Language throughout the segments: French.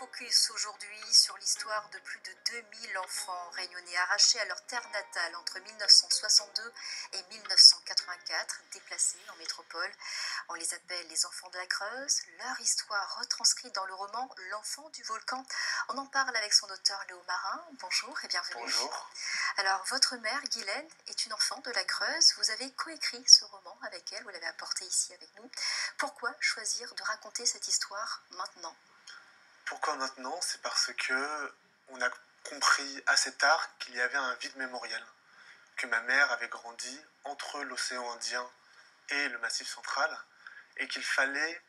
focus aujourd'hui sur l'histoire de plus de 2000 enfants réunionnais arrachés à leur terre natale entre 1962 et 1984, déplacés en métropole. On les appelle les enfants de la Creuse. Leur histoire retranscrite dans le roman L'enfant du volcan. On en parle avec son auteur Léo Marin. Bonjour et bienvenue. Bonjour. Alors, votre mère, Guylaine, est une enfant de la Creuse. Vous avez coécrit ce roman avec elle, vous l'avez apporté ici avec nous. Pourquoi choisir de raconter cette histoire maintenant ? Pourquoi maintenant? C'est parce que on a compris assez tard qu'il y avait un vide mémoriel, que ma mère avait grandi entre l'océan Indien et le Massif central, et qu'il fallait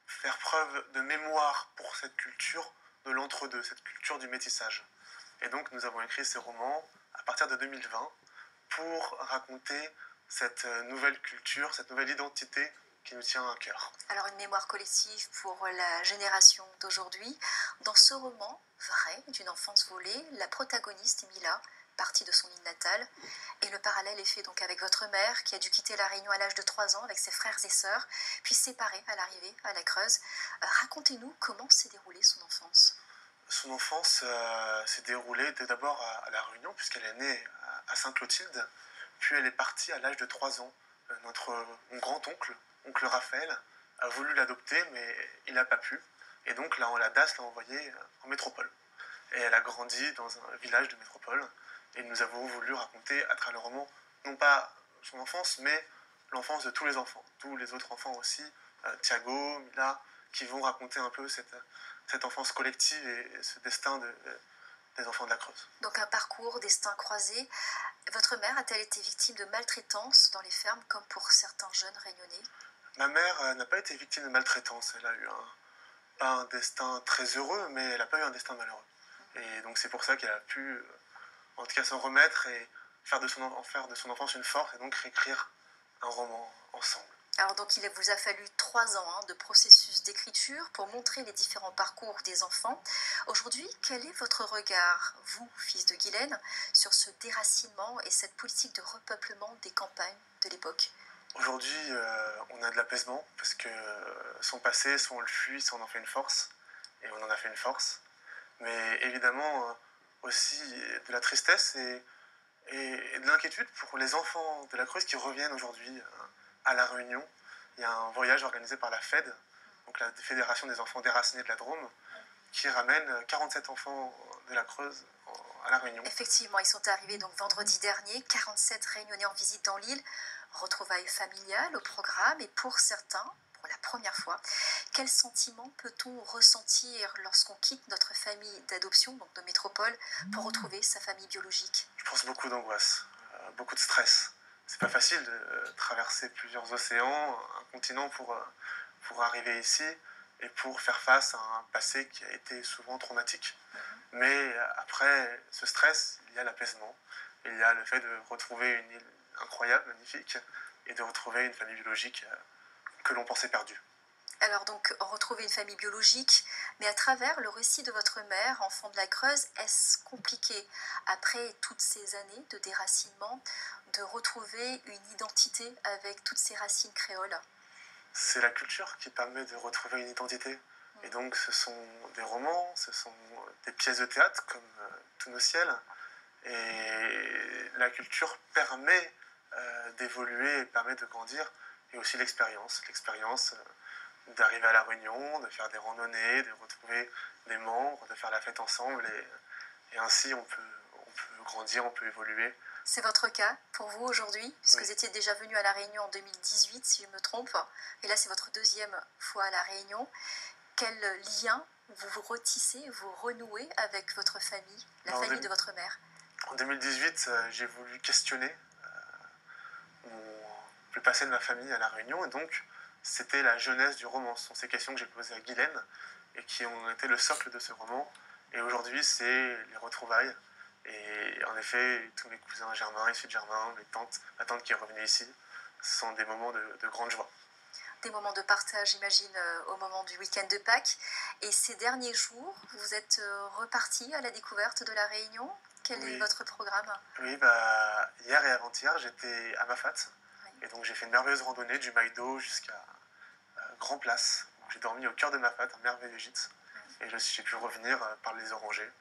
faire preuve de mémoire pour cette culture de l'entre-deux, cette culture du métissage. Et donc nous avons écrit ces romans à partir de 2020 pour raconter cette nouvelle culture, cette nouvelle identité qui nous tient à cœur. Alors, une mémoire collective pour la génération d'aujourd'hui. Dans ce roman vrai d'une enfance volée, la protagoniste, Mila, partie de son île natale, et le parallèle est fait donc avec votre mère qui a dû quitter la Réunion à l'âge de 3 ans avec ses frères et sœurs, puis séparée à l'arrivée à la Creuse. Racontez-nous comment s'est déroulée son enfance. Son enfance s'est déroulée d'abord à La Réunion, puisqu'elle est née à Sainte-Clotilde, puis elle est partie à l'âge de 3 ans. Mon grand-oncle, oncle Raphaël, a voulu l'adopter, mais il n'a pas pu. Et donc la DAS l'a envoyée en métropole. Et elle a grandi dans un village de métropole. Et nous avons voulu raconter à travers le roman, non pas son enfance, mais l'enfance de tous les enfants, tous les autres enfants aussi, Thiago, Mila, qui vont raconter un peu cette enfance collective et ce destin des enfants de la Creuse. Donc un parcours, destin croisé. Votre mère a-t-elle été victime de maltraitance dans les fermes comme pour certains jeunes réunionnais ? Ma mère n'a pas été victime de maltraitance. Elle a eu pas un destin très heureux, mais elle n'a pas eu un destin malheureux. Et donc c'est pour ça qu'elle a pu, en tout cas, s'en remettre et faire de son enfance une force et donc réécrire un roman ensemble. Alors donc il vous a fallu 3 ans de processus d'écriture pour montrer les différents parcours des enfants. Aujourd'hui, quel est votre regard, vous, fils de Guylaine, sur ce déracinement et cette politique de repeuplement des campagnes de l'époque ? Aujourd'hui, on a de l'apaisement parce que son passé, soit on le fuit, soit on en fait une force. Et on en a fait une force. Mais évidemment, aussi de la tristesse et de l'inquiétude pour les enfants de la Creuse qui reviennent aujourd'hui à La Réunion. Il y a un voyage organisé par la FED, donc la Fédération des enfants déracinés de la Drôme, qui ramène 47 enfants de la Creuse à La Réunion. Effectivement, ils sont arrivés donc vendredi dernier, 47 réunionnais en visite dans l'île, retrouvailles familiales au programme et pour certains, pour la première fois, quel sentiment peut-on ressentir lorsqu'on quitte notre famille d'adoption, donc de métropole, pour retrouver sa famille biologique ? Je pense beaucoup d'angoisse, beaucoup de stress. C'est pas facile de traverser plusieurs océans, un continent pour arriver ici et pour faire face à un passé qui a été souvent traumatique. Mais après ce stress, il y a l'apaisement, il y a le fait de retrouver une île incroyable, magnifique, et de retrouver une famille biologique que l'on pensait perdue. Alors donc, retrouver une famille biologique, mais à travers le récit de votre mère, enfant de la Creuse, est-ce compliqué, après toutes ces années de déracinement, de retrouver une identité avec toutes ces racines créoles ? C'est la culture qui permet de retrouver une identité. Et donc ce sont des romans, ce sont des pièces de théâtre comme Tous nos ciels. Et la culture permet d'évoluer, permet de grandir. Et aussi l'expérience d'arriver à La Réunion, de faire des randonnées, de retrouver des membres, de faire la fête ensemble. Et ainsi on peut grandir, on peut évoluer. C'est votre cas pour vous aujourd'hui, puisque oui. Vous étiez déjà venu à La Réunion en 2018, si je me trompe. Et là, c'est votre 2e fois à La Réunion. Quel lien vous retissez, vous renouez avec votre famille, la famille de votre mère ? En 2018, j'ai voulu questionner le passé de ma famille à La Réunion. Et donc, c'était la jeunesse du roman. Ce sont ces questions que j'ai posées à Guylaine et qui ont été le socle de ce roman. Et aujourd'hui, c'est les retrouvailles. Et en effet, tous mes cousins germains, issus de Germain, ma tante qui est revenue ici, ce sont des moments de grande joie. Des moments de partage, j'imagine, au moment du week-end de Pâques. Et ces derniers jours, vous êtes reparti à la découverte de La Réunion. Quel est votre programme ? Oui, hier et avant-hier, j'étais à Mafat. Oui. Et donc j'ai fait une merveilleuse randonnée du Maïdo jusqu'à Grand Place. J'ai dormi au cœur de Mafat, un merveilleux gîte. Et j'ai pu revenir par les orangers.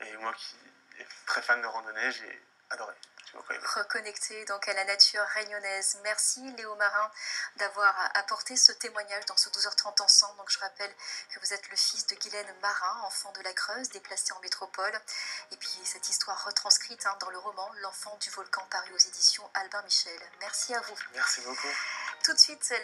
Et moi qui est très fan de randonnée, j'ai adoré. J'ai beaucoup aimé. Reconnecté donc à la nature réunionnaise. Merci Léo Marin d'avoir apporté ce témoignage dans ce 12h30 ensemble. Donc je rappelle que vous êtes le fils de Guylaine Marin, enfant de la Creuse, déplacé en métropole. Et puis cette histoire retranscrite dans le roman L'enfant du volcan paru aux éditions Albin Michel. Merci à vous. Merci beaucoup. Tout de suite,